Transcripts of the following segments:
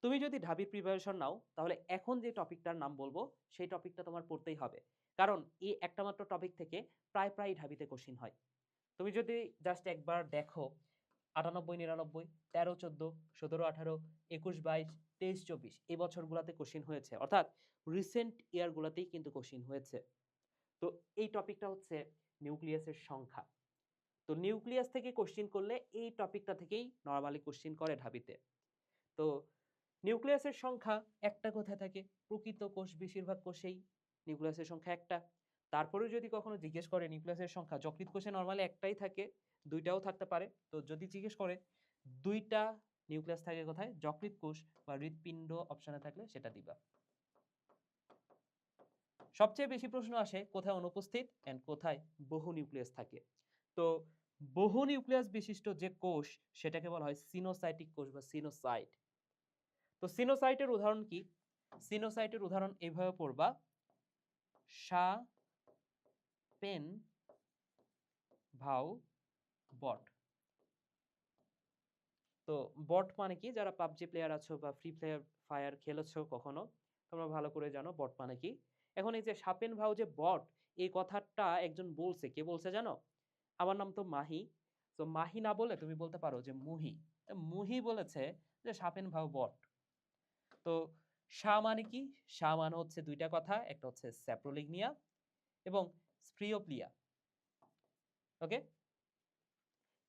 তুমি যদি ঢাবির প্রিপারেশন নাও তাহলে এখন যে টপিকটার নাম বলবো সেই টপিকটা তোমার পড়তেই হবে, কারণ এই একটা মাত্র টপিক থেকে প্রায় প্রায় ঢাবিতে কোশ্চিন হয়। তুমি যদি জাস্ট একবার দেখো 98, 99, 13, 14, 17, 18, 21, 22, 23, 24 এই বছরগুলোতে কোশ্চিন হয়েছে, অর্থাৎ রিসেন্ট ইয়ারগুলোতেই কিন্তু কোশ্চিন হয়েছে। তো এই টপিকটা হচ্ছে নিউক্লিয়াসের সংখ্যা। তো নিউক্লিয়াস থেকে কোশ্চিন করলে এই টপিকটা থেকেই নরমালি কোশ্চিন করে ঢাবিতে। তো নিউক্লিয়াসের সংখ্যা একটা কোথায় থাকে? প্রকৃত কোষ বেশিরভাগ কোষেই নিউক্লিয়াসের সংখ্যা একটা। তারপরেও যদি কখনো জিজ্ঞেস করে নিউক্লিয়াসের সংখ্যা, যকৃৎ কোষে নরমালি একটাই থাকে, দুইটাও থাকতে পারে। তো যদি জিজ্ঞেস করে দুইটা নিউক্লিয়াস থাকে কোথায়, যকৃৎ কোষ বা হৃৎপিণ্ড অপশনে থাকলে সেটা দিবা। সবচেয়ে বেশি প্রশ্ন আসে কোথায় অনুপস্থিত এন্ড কোথায় বহু নিউক্লিয়াস থাকে। তো বহু নিউক্লিয়াস বিশিষ্ট যে কোষ সেটাকে বলা হয় সিনোসাইটিক কোষ বা সিনোসাইট। তো সিনোসাইটের উদাহরণ কি? সিনোসাইটের উদাহরণ এইভাবে পড়বা, সা পেন ভাও বট। তো বট মানে কি? যারা পাবজি প্লেয়ার আছো বা ফ্রি ফায়ার খেলেছো কখনো, তোমরা ভালো করে জানো বট মানে কি। এখন এই যে সাপেন ভাও যে বট, এই কথাটা একজন বলছে, কে বলছে জানো? আমার নাম তো মাহি। তো মাহি না বলে তুমি বলতে পারো যে মুহি। মুহি বলেছে যে সাপেন ভাও বট। তো সা মানে কি? সা মানে হচ্ছে দুইটা কথা, একটা হচ্ছে স্যাপ্রোলিগনিয়া এবং স্প্রিওপ্লিয়া। ওকে।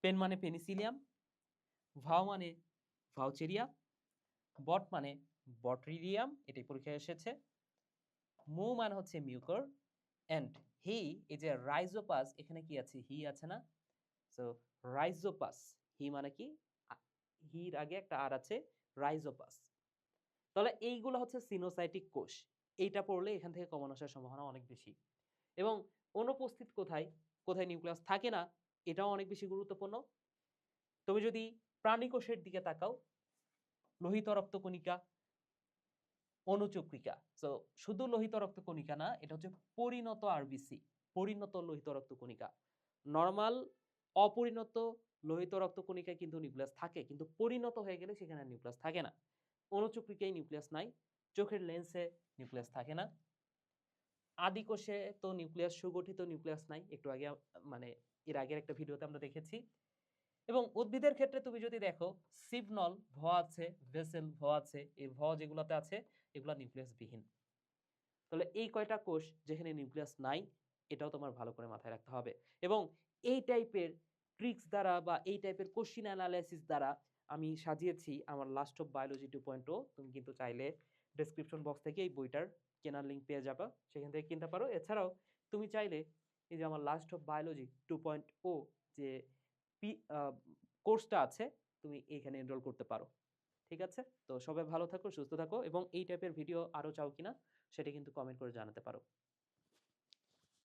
পেন মানে পেনিসিলিয়াম, ভাও মানে ভাউচেরিয়া, বট মানে বটরিডিয়াম, এটাই পরীক্ষায় এসেছে। মু মানে হচ্ছে মিউকর, এন্ড হি, এই যে রাইজোপাস, এখানে কি আছে? হি আছে না? সো রাইজোপাস, হি মানে কি? হির আগে একটা আর আছে, রাইজোপাস। তাহলে এইগুলো হচ্ছে সিনোসাইটিক কোষ। এইটা পড়লে এখান থেকে কমন আসার সম্ভাবনা অনেক বেশি। এবং অনুপস্থিত কোথায়, কোথায় নিউক্লিয়াস থাকে না, এটাও অনেক বেশি গুরুত্বপূর্ণ। তুমি যদি প্রাণী কোষের দিকে তাকাও, লোহিত রক্তকণিকা, অনুচক্রিকা। সো শুধু লোহিত রক্তকণিকা না, এটা হচ্ছে পরিণত আরবিসি, পরিণত লোহিত রক্তকণিকা। নরমাল অপরিণত লোহিত রক্তকণিকায় কিন্তু নিউক্লিয়াস থাকে, কিন্তু পরিণত হয়ে গেলে সেখানে নিউক্লিয়াস থাকে না। অনুচক্রিকায় নিউক্লিয়াস নাই, চোখের লেন্সে নিউক্লিয়াস থাকে না। আদি কোষে তো নিউক্লিয়াস, সুগঠিত নিউক্লিয়াস নাই, একটু আগে মানে এর আগের একটা ভিডিওতে আমরা দেখেছি। এবং উদ্ভিদের ক্ষেত্রে তুমি যদি দেখো, সিভনল ভ আছে, ভেসেল ভ আছে, এই ভ যেগুলোতে আছে এগুলো নিউক্লিয়াস বিহীন। তাহলে এই কয়টা কোষ যেখানে নিউক্লিয়াস নাই, এটাও তোমার ভালো করে মাথায় রাখতে হবে। এবং এই টাইপের ট্রিক্স দ্বারা বা এই টাইপের কোশ্চিন অ্যানালাইসিস দ্বারা আমি সাজিয়েছি আমার লাস্ট অফ বায়োলজি 2.0। তুমি কিন্তু চাইলে ডেসক্রিপশন বক্স থেকে এই বইটার কেনার লিঙ্ক পেয়ে যাবা, সেখান থেকে কিনতে পারো। এছাড়াও তুমি চাইলে এই যে আমার লাস্ট অফ বায়োলজি 2.0 যে কোর্সটা আছে, তুমি এখানে এনরোল করতে পারো। ঠিক আছে? তো সবাই ভালো থাকো, সুস্থ থাকো, এবং এই টাইপের ভিডিও আরো চাও কিনা সেটা কিন্তু কমেন্ট করে জানাতে পারো।